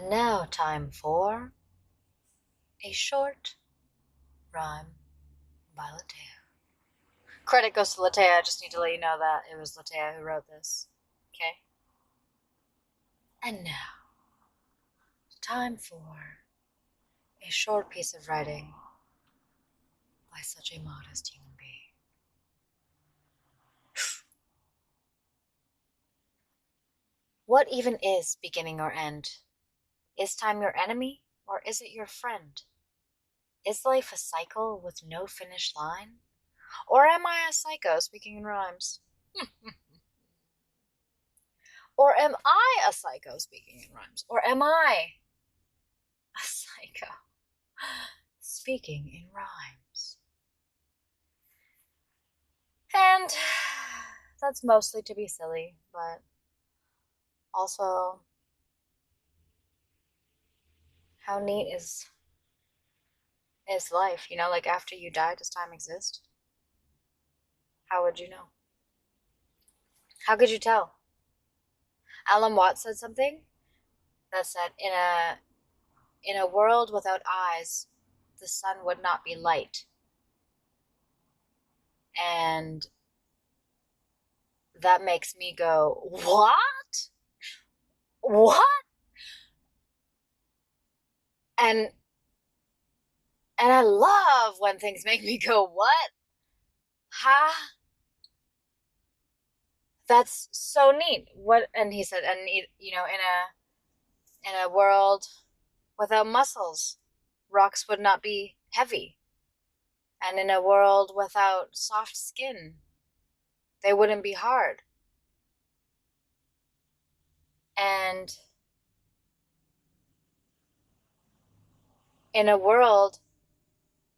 And now time for a short rhyme by Lataya. Credit goes to Lataya. I just need to let you know that it was Lataya who wrote this. Okay? And now, time for a short piece of writing by such a modest human being. What even is beginning or end? Is time your enemy, or is it your friend? Is life a cycle with no finish line? Or am I a psycho speaking in rhymes? Or am I a psycho speaking in rhymes? Or am I a psycho speaking in rhymes? And that's mostly to be silly, but also, how neat is life? You know, like after you die, does time exist? How would you know? How could you tell? Alan Watts said something that said, in a world without eyes, the sun would not be light. And that makes me go, what? What? And I love when things make me go, what? Huh? That's so neat. What? And he said, and you know, in a world without muscles, rocks would not be heavy. And in a world without soft skin, they wouldn't be hard. And in a world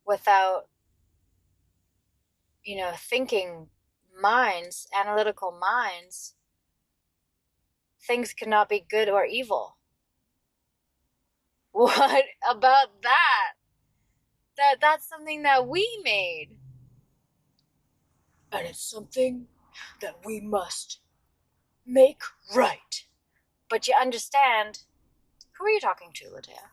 without, thinking minds, analytical minds, things cannot be good or evil. What about that? That's something that we made. And it's something that we must make right. But you understand, who are you talking to, Lataya?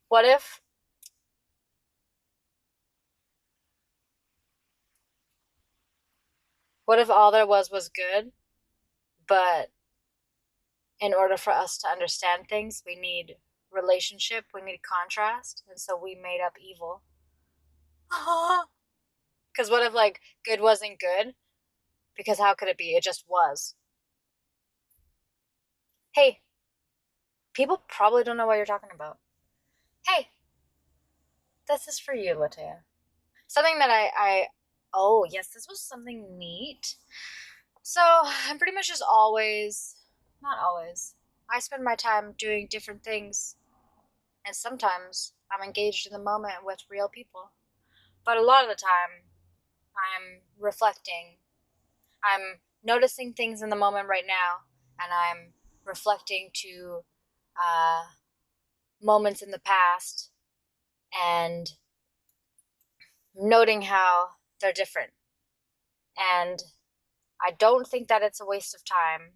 What if all there was good, but in order for us to understand things, we need relationship, we need contrast, and so we made up evil. Because what if, like, good wasn't good? Because how could it be? It just was. Hey, people probably don't know what you're talking about. Hey, this is for you, Lataya. Something that oh, yes, this was something neat. So, I'm pretty much just always, not always, I spend my time doing different things, and sometimes I'm engaged in the moment with real people. But a lot of the time, I'm reflecting. I'm noticing things in the moment right now, and I'm reflecting to moments in the past and noting how they're different. And I don't think that it's a waste of time,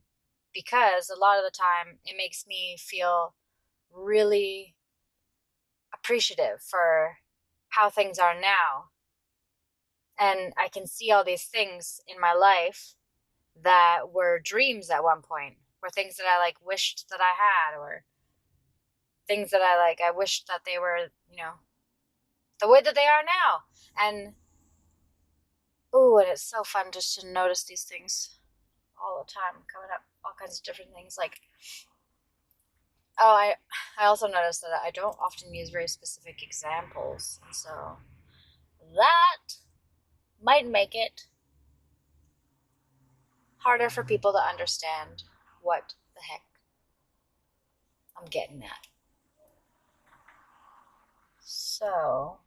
because a lot of the time it makes me feel really appreciative for how things are now. And I can see all these things in my life that were dreams at one point, were things that I wished that I had, or things that I wished that they were, the way that they are now. And ooh, and it's so fun just to notice these things all the time coming up, all kinds of different things. I also noticed that I don't often use very specific examples, and so that might make it harder for people to understand what the heck I'm getting at. So,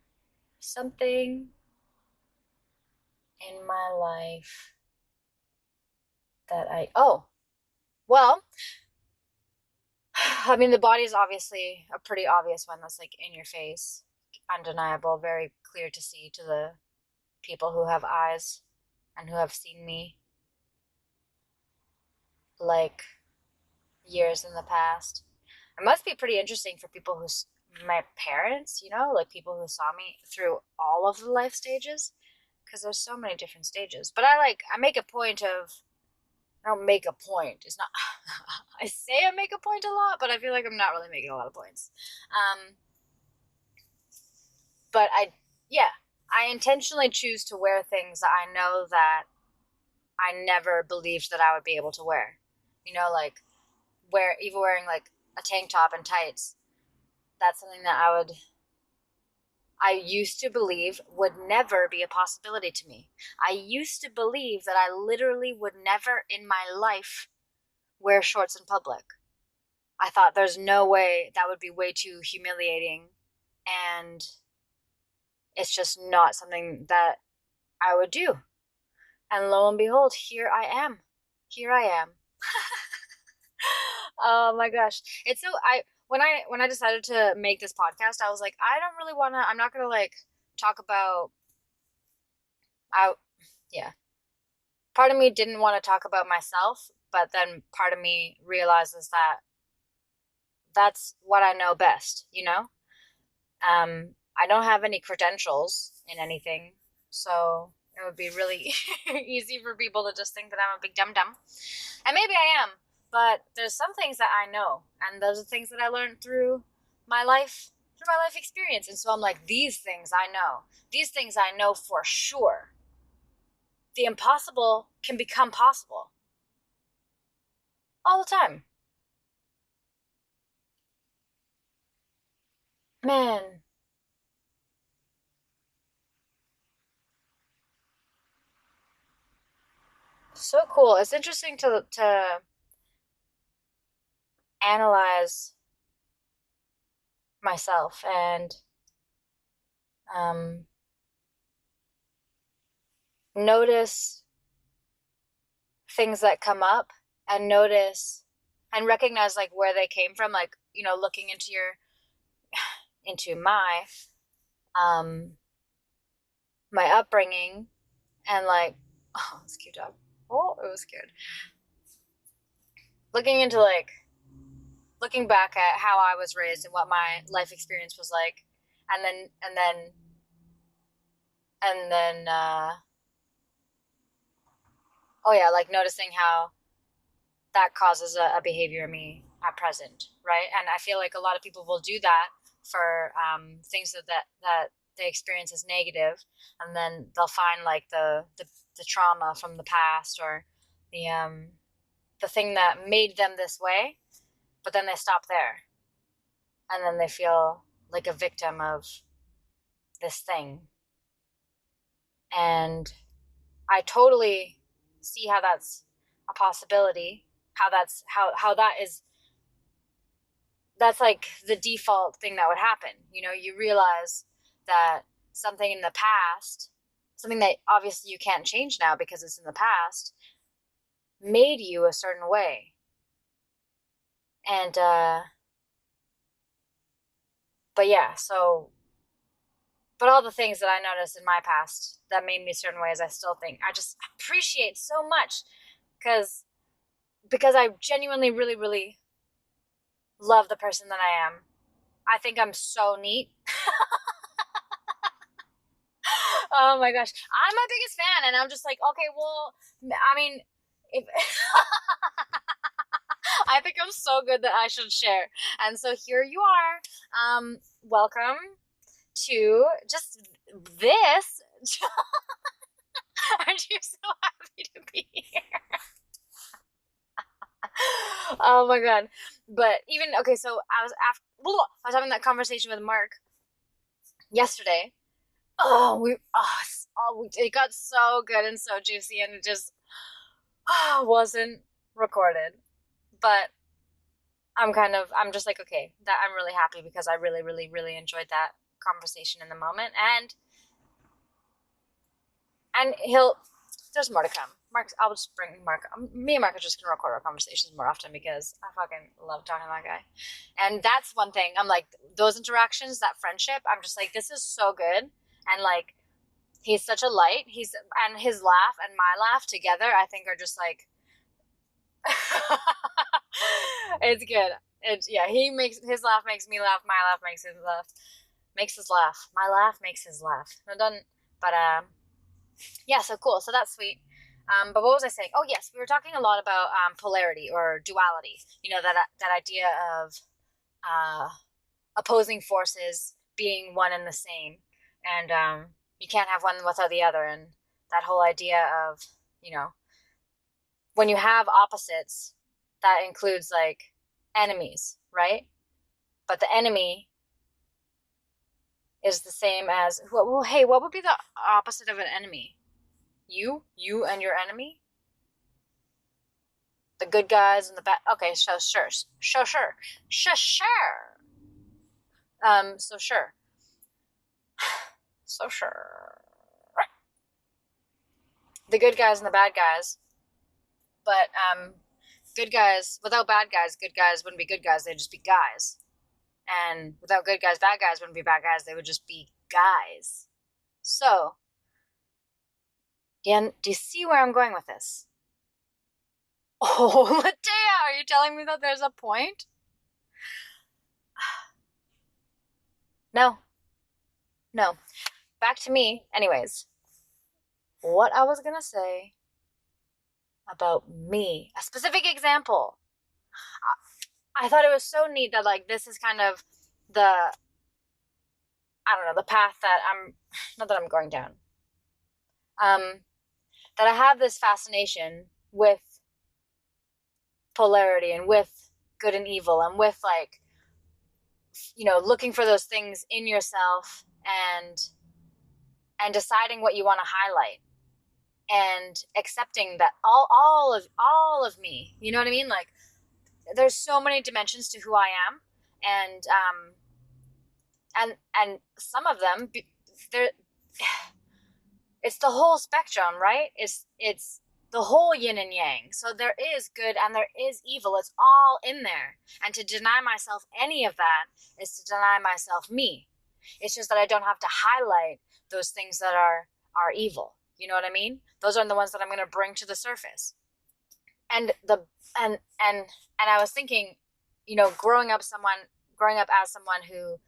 something in my life that well, I mean, the body is obviously a pretty obvious one that's in your face, undeniable, very clear to see to the people who have eyes. and who have seen me like years in the past. It must be pretty interesting for people my parents, like people who saw me through all of the life stages, because there's so many different stages. But I make a point of, I don't make a point. It's not, I say I make a point a lot, but I feel like I'm not really making a lot of points. Um, but yeah, I intentionally choose to wear things that I know that I never believed that I would be able to wear. Like even wearing like a tank top and tights. That's something that I used to believe would never be a possibility to me. I used to believe that I literally would never in my life wear shorts in public. I thought there's no way, that would be way too humiliating, and it's just not something that I would do. And lo and behold, here I am. Here I am. Oh my gosh. It's so I when I decided to make this podcast, I was like, I don't really want to, I'm not going to like talk about I yeah. Part of me didn't want to talk about myself, but then part of me realizes that that's what I know best, I don't have any credentials in anything, so it would be really easy for people to just think that I'm a big dum dum. And maybe I am, but there's some things that I know, and those are things that I learned through my life experience. And so I'm like, these things I know. These things I know for sure. The impossible can become possible all the time. Man, so cool. It's interesting to analyze myself and um, notice things that come up, and notice and recognize like where they came from, like looking into um my upbringing, and like, oh, it's cute dog. Oh, it was scared. Looking into like looking back at how I was raised and what my life experience was like, and then oh yeah, like noticing how that causes a behavior in me at present, right? And I feel like a lot of people will do that for things that they experience as negative, and then they'll find like the trauma from the past, or the thing that made them this way, but then they stop there, and then they feel like a victim of this thing. And I totally see how that's a possibility, how that is, that's like the default thing that would happen. You realize that something in the past, something that obviously you can't change now because it's in the past, made you a certain way. And but yeah, but all the things that I noticed in my past that made me certain ways, I still think I just appreciate so much, because I genuinely really really love the person that I am. I think I'm so neat. Oh my gosh, I'm my biggest fan, and I'm just like, okay, well, I mean, if I think I'm so good that I should share, and so here you are. Welcome to just this. Aren't you so happy to be here? Oh my god! But even okay, so I was having that conversation with Mark yesterday. It got so good and so juicy, and it just wasn't recorded. But I'm just like, okay, that I'm really happy, because I really, really, really enjoyed that conversation in the moment, and there's more to come. I'll just bring Mark. Me and Mark are just gonna record our conversations more often, because I fucking love talking to that guy. And that's one thing. I'm like, those interactions, that friendship. I'm just like, this is so good, and like, He's such a light. And his laugh and my laugh together, I think, are just like it's good. Yeah, he makes his laugh makes me laugh. My laugh makes his laugh. Makes his laugh. My laugh makes his laugh. No, doesn't. But yeah. So cool. So that's sweet. But what was I saying? Oh yes, we were talking a lot about polarity or duality. That idea of uh, opposing forces being one and the same, and you can't have one without the other, and that whole idea of you know when you have opposites, that includes like enemies, right? But the enemy is the same as well. Hey, what would be the opposite of an enemy? You and your enemy. The good guys and the bad. Okay, so sure, sure, sure, sure, sure. So sure, so sure. The good guys and the bad guys, but good guys without bad guys, good guys wouldn't be good guys. They'd just be guys. And without good guys, bad guys wouldn't be bad guys. They would just be guys. So, Dan, do you see where I'm going with this? Oh, Lataya, are you telling me that there's a point? No, no. Back to me. Anyways, what I was gonna say about me, a specific example. I thought it was so neat that like this is kind of the I don't know the path that I'm not that I'm going down. That I have this fascination with polarity and with good and evil and with like looking for those things in yourself and deciding what you want to highlight and accepting that all of me, you know what I mean? Like there's so many dimensions to who I am, and some of them there it's the whole spectrum, right? It's the whole yin and yang. So there is good and there is evil. It's all in there. And to deny myself any of that is to deny myself me. It's just that I don't have to highlight those things that are evil. You know what I mean? Those are the ones that I'm going to bring to the surface. And I was thinking, growing up as someone who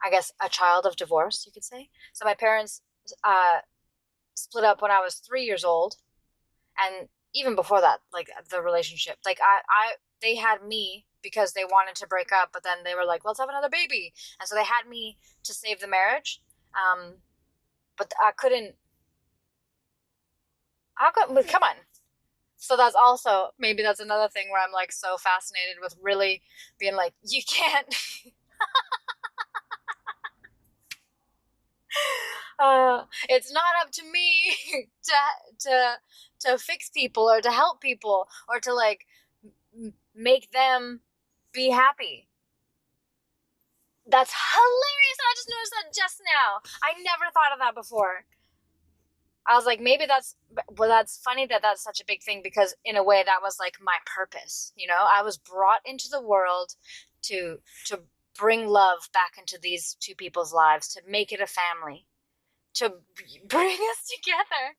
I guess a child of divorce, you could say. So my parents split up when I was 3 years old, and even before that, like the relationship, like they had me because they wanted to break up, but then they were like, "Let's have another baby," and so they had me to save the marriage. But I couldn't. How could? Come on. So that's also maybe that's another thing where I'm like so fascinated with really being like, you can't. It's not up to me to fix people or to help people or to like make them be happy. That's hilarious. I just noticed that just now. I never thought of that before. I was like, maybe that's funny that that's such a big thing because in a way that was like my purpose. I was brought into the world to bring love back into these two people's lives, to make it a family, to bring us together.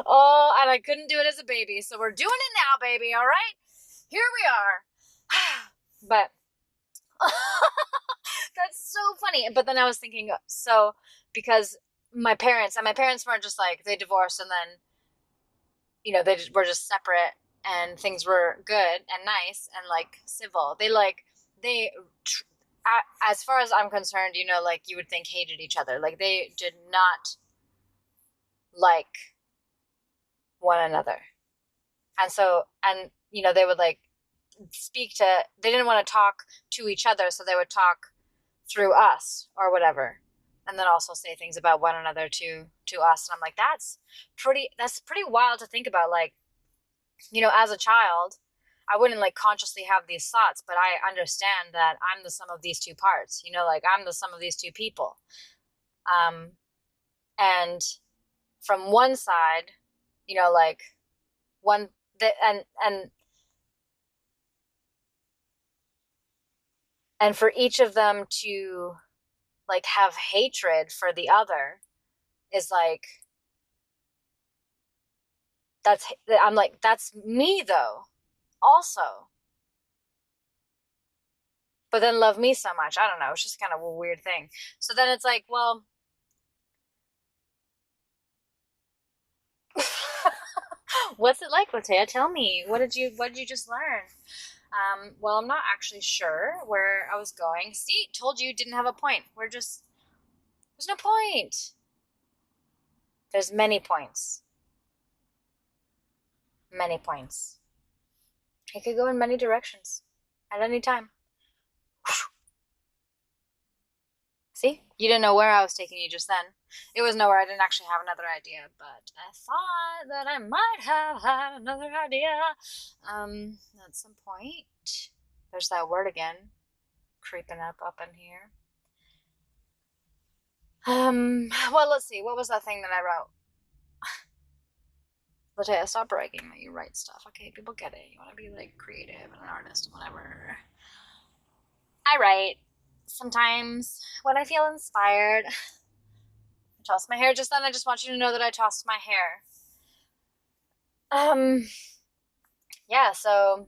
Oh, and I couldn't do it as a baby, so we're doing it now, baby. All right, here we are. But that's so funny. But then I was thinking, so because my parents weren't just like they divorced and then they were just separate and things were good and nice and like civil. They as far as I'm concerned, like you would think hated each other. Like they did not like one another. And so, and they would like they didn't want to talk to each other, so they would talk through us or whatever. And then also say things about one another to us. And I'm like, that's pretty wild to think about. Like, as a child, I wouldn't like consciously have these thoughts, but I understand that I'm the sum of these two parts, like I'm the sum of these two people. And from one side, like one that and And for each of them to like have hatred for the other is like, I'm like, that's me though, also. But then love me so much. I don't know. It's just kind of a weird thing. So then it's like, well, what's it like, Lataya? Tell me. What did you just learn? Well, I'm not actually sure where I was going. See, told you didn't have a point. There's no point. There's many points. Many points. It could go in many directions at any time. See? You didn't know where I was taking you just then. It was nowhere. I didn't actually have another idea, but I thought that I might have had another idea. At some point. There's that word again. Creeping up in here. Well, let's see. What was that thing that I wrote? Lataya, stop bragging that you write stuff. Okay, people get it. You want to be like creative and an artist, whatever. I write sometimes when I feel inspired. I tossed my hair just then. I just want you to know that I tossed my hair. Yeah, so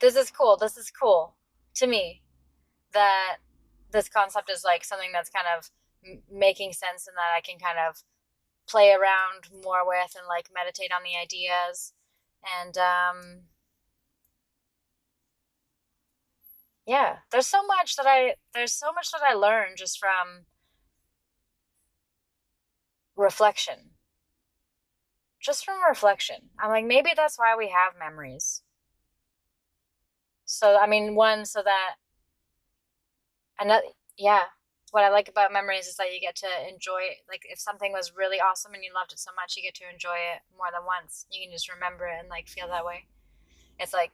this is cool. This is cool to me that this concept is like something that's kind of making sense and that I can kind of play around more with and like meditate on the ideas. And yeah, there's so much that I learned just from reflection. Just from reflection. I'm like, maybe that's why we have memories. So I mean, one, so that another, yeah. What I like about memories is that you get to enjoy it. Like if something was really awesome and you loved it so much, you get to enjoy it more than once. You can just remember it and like feel that way. It's like,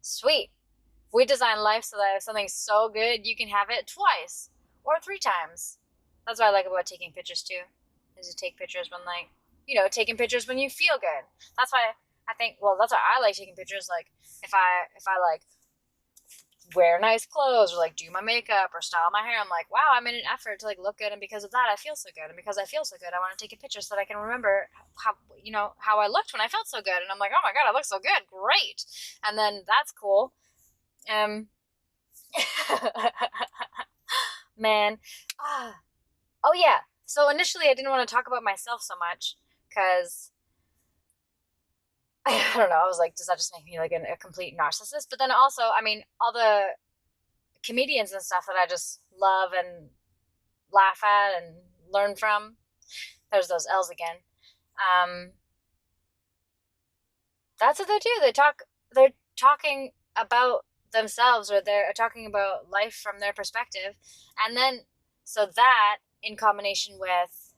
sweet. We design life so that if something's so good, you can have it twice or three times. That's what I like about taking pictures too. Is to take pictures when like, taking pictures when you feel good. That's why I think, well, that's why I like taking pictures. Like if I like wear nice clothes or like do my makeup or style my hair, I'm like, wow, I made an effort to like look good, and because of that I feel so good, and because I feel so good I want to take a picture so that I can remember how I looked when I felt so good, and I'm like, oh my god, I look so good, great. And then that's cool. um Man. Oh yeah, so initially I didn't want to talk about myself so much because I don't know, I was like, does that just make me like a complete narcissist? But then also, I mean, all the comedians and stuff that I just love and laugh at and learn from. There's those L's again. Um, that's what they do. They're talking about themselves, or they're talking about life from their perspective. And then, so that in combination with,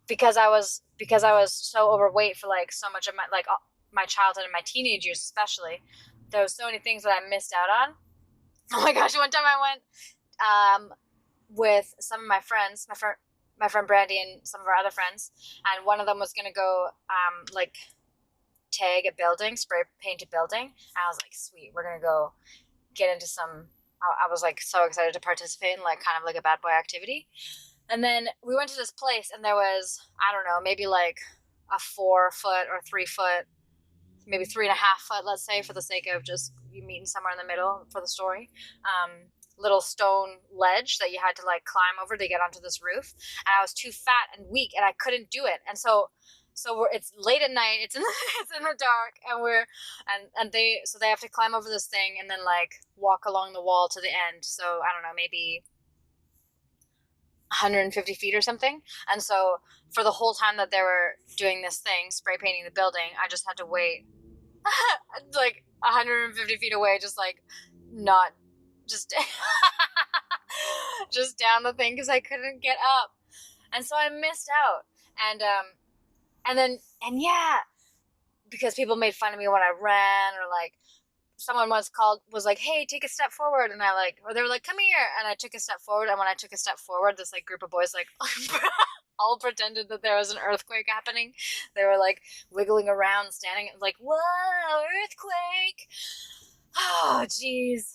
because I was so overweight for like so much of my childhood and my teenage years especially, there was so many things that I missed out on. Oh my gosh, one time I went with some of my friends, my friend Brandy and some of our other friends, and one of them was gonna go like tag a building, spray paint a building. And I was like, sweet, we're gonna go get into some. I was like so excited to participate in like kind of like a bad boy activity. And then we went to this place, and there was, I don't know, maybe like a 4 foot or 3 foot, maybe 3.5 foot, let's say, for the sake of just you meeting somewhere in the middle for the story. Little stone ledge that you had to like climb over to get onto this roof, and I was too fat and weak, and I couldn't do it. And it's late at night. It's in it's in the dark, and they have to climb over this thing and then like walk along the wall to the end. So I don't know, maybe 150 feet or something. And so for the whole time that they were doing this thing, spray painting the building, I just had to wait like 150 feet away, just like not just just down the thing because I couldn't get up, and so I missed out. And yeah, because people made fun of me when I ran, or like someone was like, hey, take a step forward, and or they were like, come here, and I took a step forward, and when I took a step forward, this like group of boys like all pretended that there was an earthquake happening. They were like wiggling around, standing like, whoa, earthquake. Oh, jeez.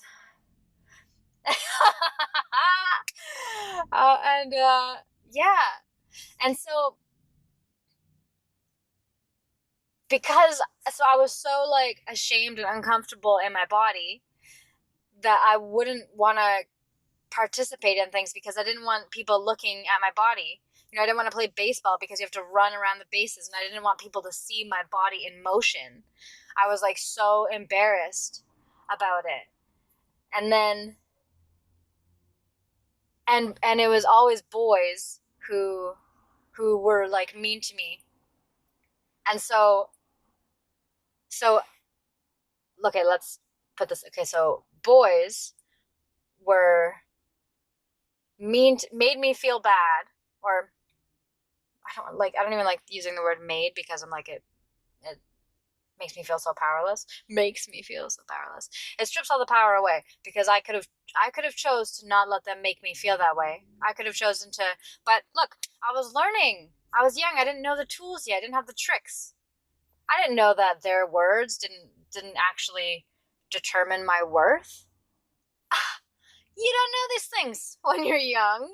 And yeah. And so, so I was so like ashamed and uncomfortable in my body that I wouldn't want to participate in things because I didn't want people looking at my body. I didn't want to play baseball because you have to run around the bases, and I didn't want people to see my body in motion. I was like so embarrassed about it. And then and it was always boys who were like mean to me. And so okay, let's put this. Okay, so boys were made me feel bad, or I don't even like using the word made because I'm like it makes me feel so powerless. Makes me feel so powerless. It strips all the power away because I could have chose to not let them make me feel that way. I could have chosen to, but look, I was learning. I was young. I didn't know the tools yet. I didn't have the tricks. I didn't know that their words didn't actually determine my worth. You don't know these things when you're young,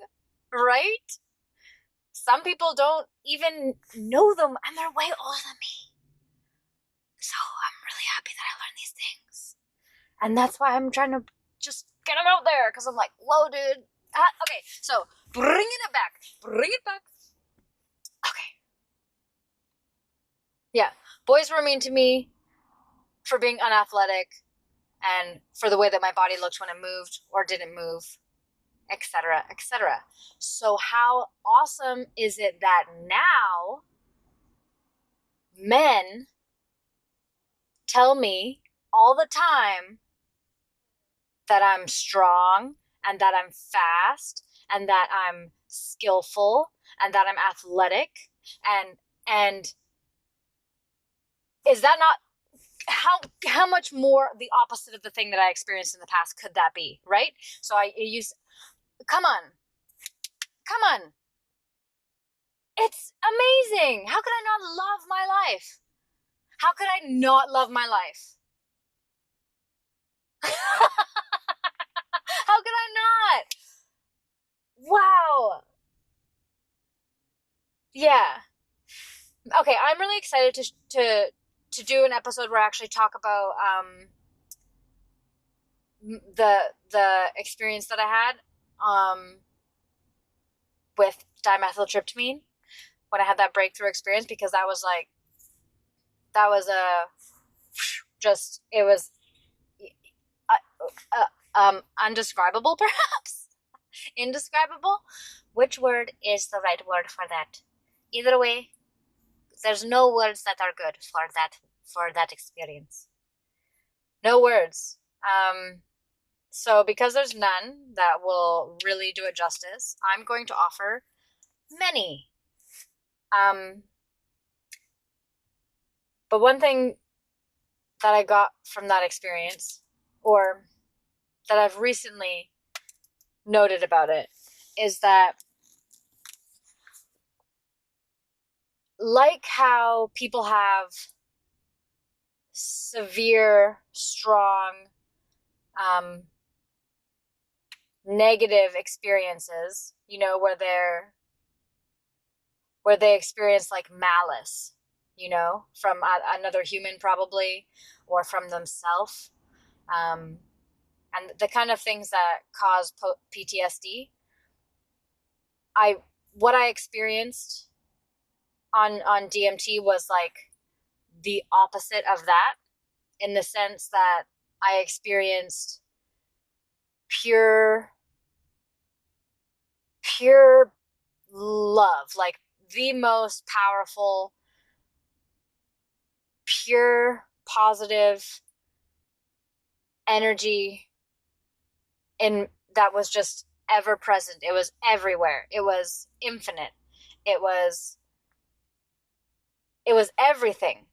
right? Some people don't even know them and they're way older than me. So I'm really happy that I learned these things. And that's why I'm trying to just get them out there because I'm like, whoa, dude. Okay, so bringing it back. Bring it back. Okay. Yeah. Boys were mean to me for being unathletic and for the way that my body looked when it moved or didn't move, etc., etc. So how awesome is it that now men tell me all the time that I'm strong and that I'm fast and that I'm skillful and that I'm athletic and is that not how much more the opposite of the thing that I experienced in the past could that be, right? So I use come on. Come on. It's amazing. How could I not love my life? How could I not love my life? How could I not? Wow. Yeah. Okay, I'm really excited to do an episode where I actually talk about the experience that I had with dimethyltryptamine when I had that breakthrough experience, because that was a just it was undescribable, perhaps indescribable. Which word is the right word for that? Either way, there's no words that are good for that experience. No words. So because there's none that will really do it justice, I'm going to offer many. But one thing that I got from that experience, or that I've recently noted about it, is that like how people have severe, strong, negative experiences, where they experience like malice, from another human probably, or from themselves, and the kind of things that cause PTSD. What I experienced on DMT was like the opposite of that, in the sense that I experienced pure love, like the most powerful, pure, positive energy in that was just ever present. It was everywhere. It was infinite. It was everything.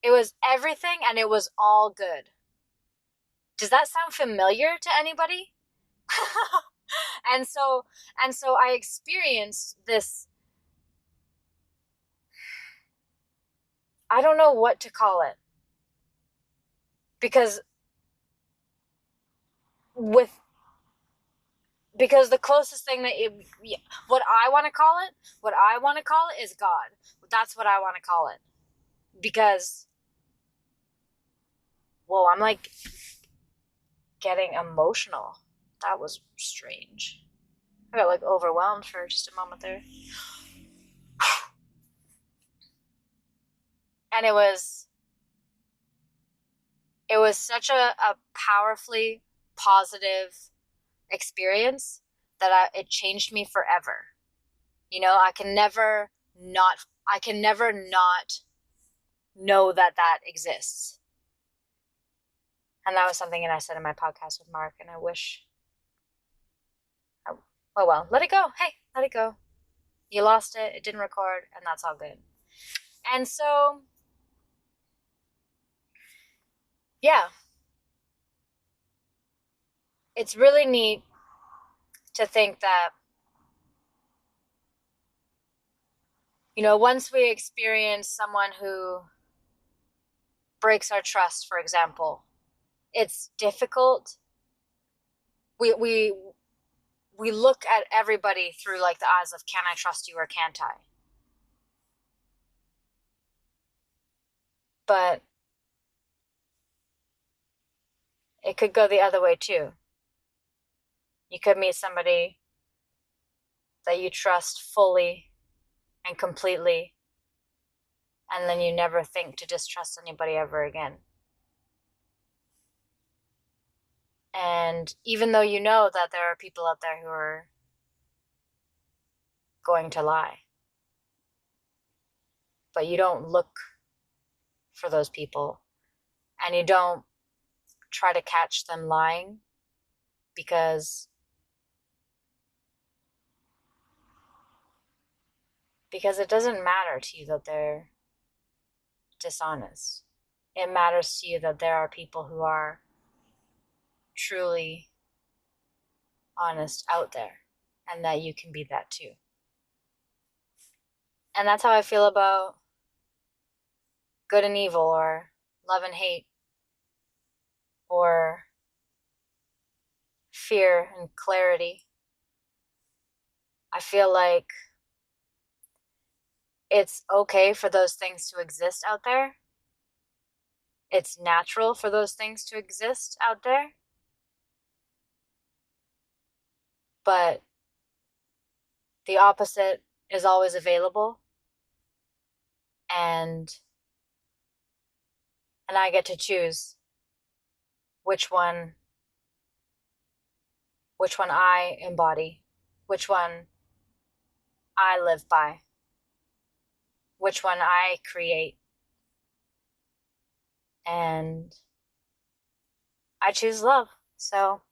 It was everything, and it was all good. Does that sound familiar to anybody? and so I experienced this I don't know what to call it, because with because the closest thing that what I want to call it, is God. That's what I want to call it, because whoa, I'm like getting emotional. That was strange. I got like overwhelmed for just a moment there. And it was such a powerfully positive experience that it changed me forever. I can never not know that that exists. And that was something that I said in my podcast with Mark, and I wish, oh well, let it go. Hey, let it go. You lost it, it didn't record, and that's all good. And so, yeah, it's really neat to think that, once we experience someone who breaks our trust, for example, it's difficult. We look at everybody through like the eyes of, can I trust you or can't I? But it could go the other way too. You could meet somebody that you trust fully and completely, and then you never think to distrust anybody ever again. And even though you know that there are people out there who are going to lie, but you don't look for those people, and you don't try to catch them lying, because it doesn't matter to you that they're dishonest. It matters to you that there are people who are truly honest out there, and that you can be that too. And that's how I feel about good and evil, or love and hate, or fear and clarity. I feel like it's okay for those things to exist out there. It's natural for those things to exist out there. But the opposite is always available. And I get to choose which one I embody, which one I live by, which one I create. And I choose love. So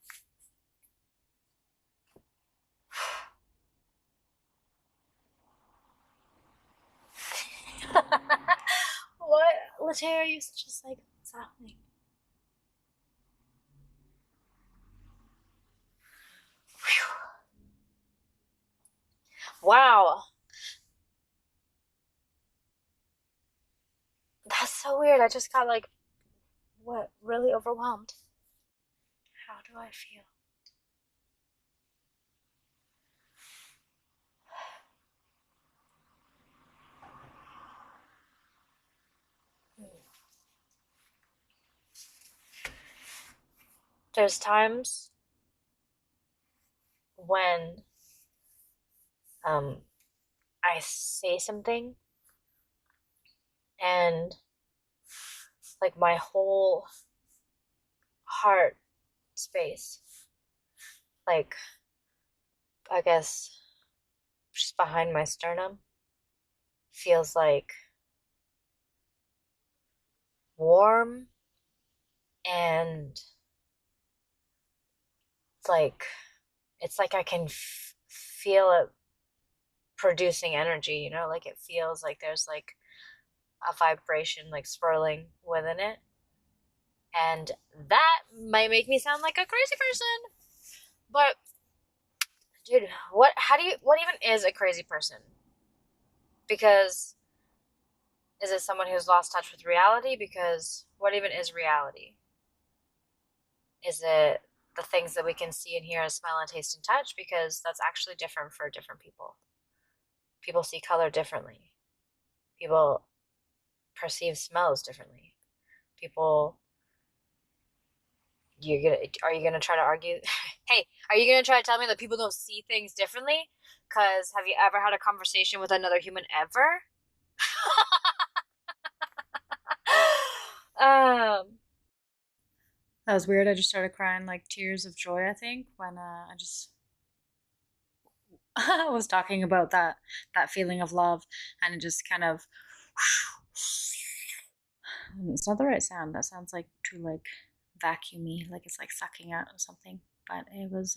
what, Lataya, are you just like, what's happening? Wow. That's so weird. I just got like, really overwhelmed. How do I feel? There's times when I say something, and like my whole heart space, like, I guess just behind my sternum, feels like warm, and like it's like I can feel it producing energy, like it feels like there's like a vibration like swirling within it. And that might make me sound like a crazy person, but dude, what even is a crazy person? Because Is it someone who's lost touch with reality? Because what even is reality? Is it the things that we can see and hear and smell and taste and touch? Because that's actually different for different people. People see color differently. People perceive smells differently. People, are you gonna try to argue? Hey, are you gonna try to tell me that people don't see things differently? Cause have you ever had a conversation with another human ever? um, that was weird. I just started crying like tears of joy, I think, when I just was talking about that feeling of love, and it just kind of it's not the right sound. That sounds like too like vacuumy, like it's like sucking out something. But it was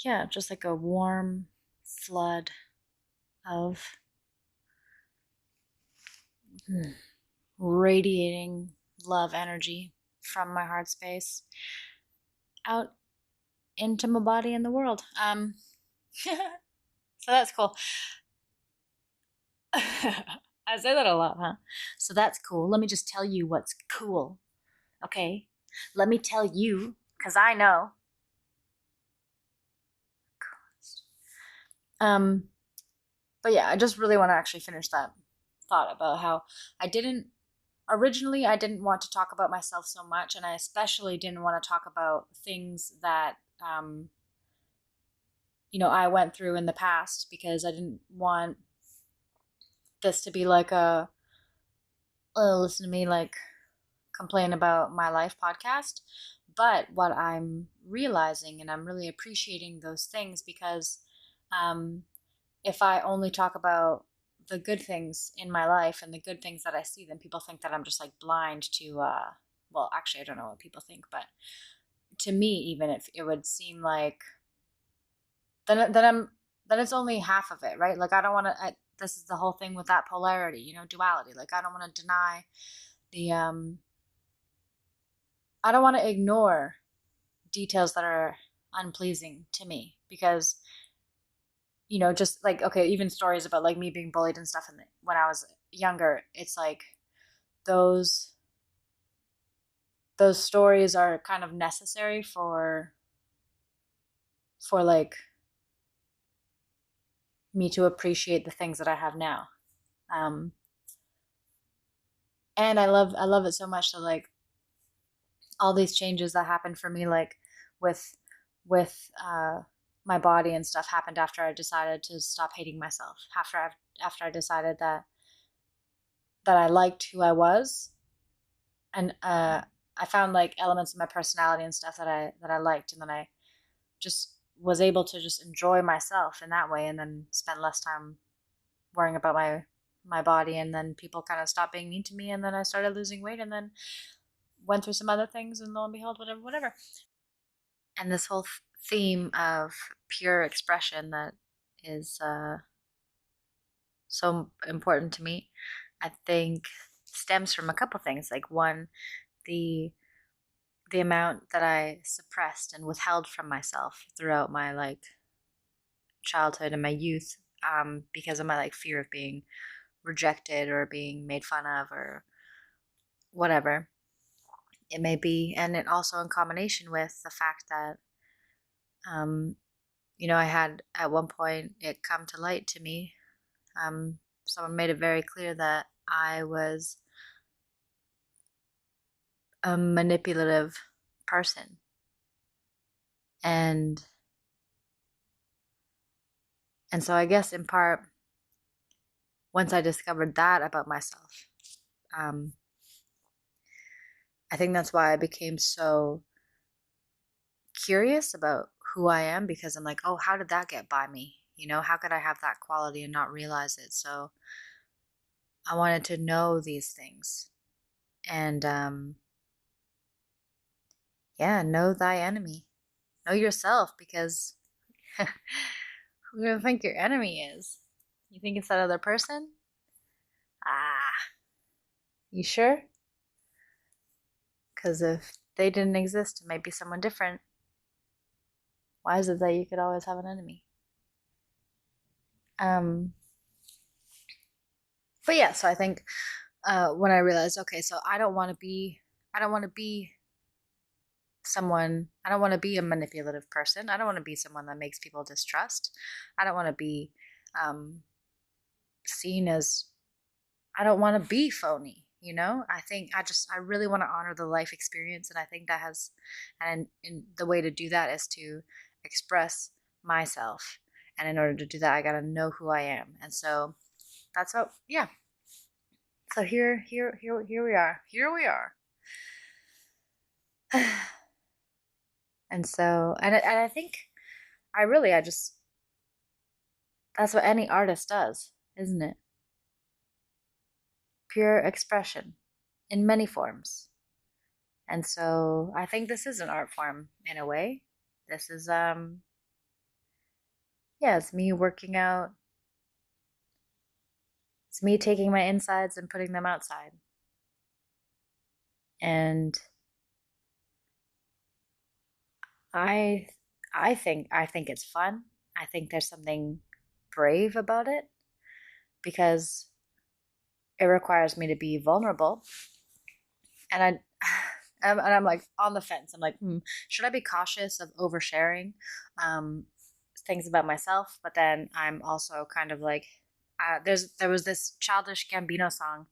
yeah, just like a warm flood of radiating love energy from my heart space out into my body and the world. So that's cool. I say that a lot, huh? So that's cool. Let me just tell you what's cool. Okay? Let me tell you, because I know. Um, but yeah, I just really want to actually finish that thought about how I didn't originally I didn't want to talk about myself so much, and I especially didn't want to talk about things that I went through in the past, because I didn't want this to be like a listen to me like complain about my life podcast. But what I'm realizing, and I'm really appreciating those things, because um, if I only talk about the good things in my life and the good things that I see, then people think that I'm just like blind to, well, actually, I don't know what people think, but to me, even it would seem like then it's only half of it, right? Like I don't want to. This is the whole thing with that polarity, duality. Like I don't want to deny the. I don't want to ignore details that are unpleasing to me, because just like, okay, even stories about like me being bullied and stuff when I was younger, it's like those those stories are kind of necessary for like me to appreciate the things that I have now. Um and I love it so much that like all these changes that happened for me, like with with my body and stuff, happened after I decided to stop hating myself, after I decided that I liked who I was, and I found like elements of my personality and stuff that I liked, and then I just was able to just enjoy myself in that way, and then spend less time worrying about my body, and then people kind of stopped being mean to me, and then I started losing weight, and then went through some other things, and lo and behold, whatever. And this whole theme of pure expression that is so important to me, I think stems from a couple things. Like one, the the amount that I suppressed and withheld from myself throughout my like childhood and my youth, because of my like fear of being rejected or being made fun of or whatever it may be. And it also in combination with the fact that um, I had at one point it come to light to me. Someone made it very clear that I was a manipulative person. And so I guess in part, once I discovered that about myself, um, I think that's why I became so curious about who I am, because I'm like, oh, how did that get by me? How could I have that quality and not realize it? So I wanted to know these things. And yeah, know thy enemy. Know yourself, because who do you think your enemy is? You think it's that other person? Ah, you sure? Because if they didn't exist, it might be someone different. Why is it that you could always have an enemy? Um, But yeah, so I think when I realized, okay, so I don't want to be someone, I don't want to be a manipulative person. I don't want to be someone that makes people distrust. I don't want to be um, seen as, I don't want to be phony. You know, I think I really want to honor the life experience. And I think that has, and the way to do that is to express myself. And in order to do that, I got to know who I am. And so that's how, yeah. So here we are. Here we are. And so, and I think I just, that's what any artist does, isn't it? Pure expression in many forms. And so I think this is an art form in a way. This is yeah, it's me working out. It's me taking my insides and putting them outside. And I I think it's fun. I think there's something brave about it because it requires me to be vulnerable. And and I'm like on the fence. I'm like, should I be cautious of oversharing things about myself? But then I'm also kind of like, there was this Childish Gambino song,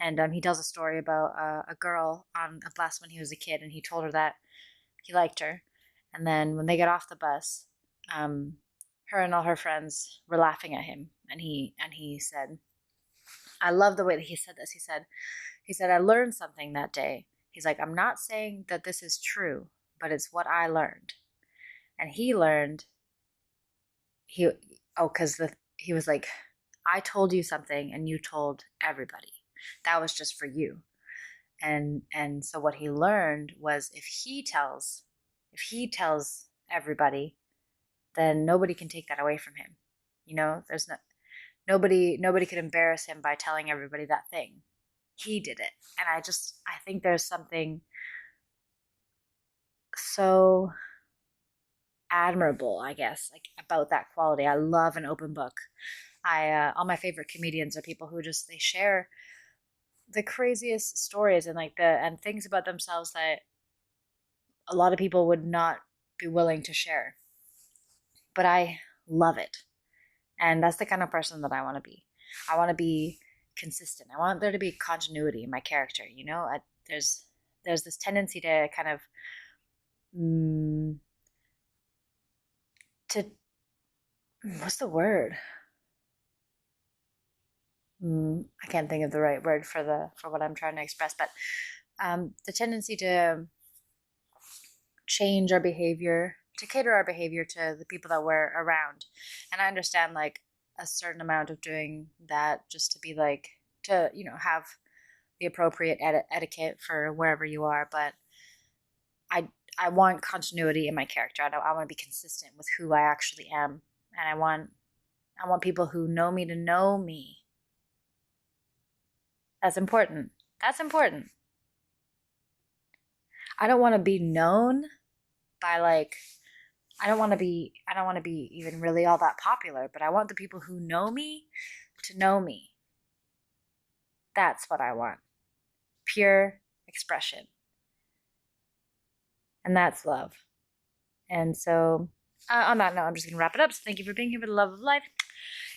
and he tells a story about a girl on a bus when he was a kid, and he told her that he liked her, and then when they got off the bus, um, her and all her friends were laughing at him, and he said, I love the way that he said this. He said, I learned something that day. He's like, I'm not saying that this is true, but it's what I learned. And he learned, he, oh, because he was like, I told you something and you told everybody. That was just for you. And so what he learned was if he tells everybody, then nobody can take that away from him. You know, there's no, nobody could embarrass him by telling everybody that thing. He did it. And I think there's something so admirable, I guess, like about that quality. I love an open book. I all my favorite comedians are people who just they share the craziest stories and like the and things about themselves that a lot of people would not be willing to share. But I love it. And that's the kind of person that I want to be. I want to be consistent. I want there to be continuity in my character, you know? There's this tendency to kind of mm, to what's the word? I can't think of the right word for the for what I'm trying to express, but the tendency to change our behavior, to cater our behavior to the people that we're around, and I understand like a certain amount of doing that just to be like to have the appropriate etiquette for wherever you are, but I I want continuity in my character. I want to be consistent with who I actually am, and I want people who know me to know me. That's important. That's important. I don't want to be known by like I don't want to be even really all that popular, but I want the people who know me to know me. That's what I want. Pure expression. And that's love. And so on that note, I'm just going to wrap it up. So thank you for being here for the love of life.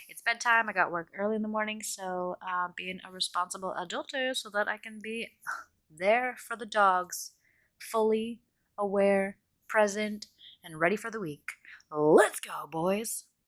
It's bedtime. I got work early in the morning, so being a responsible adulter so that I can be there for the dogs, fully aware, present, and ready for the week. Let's go, boys.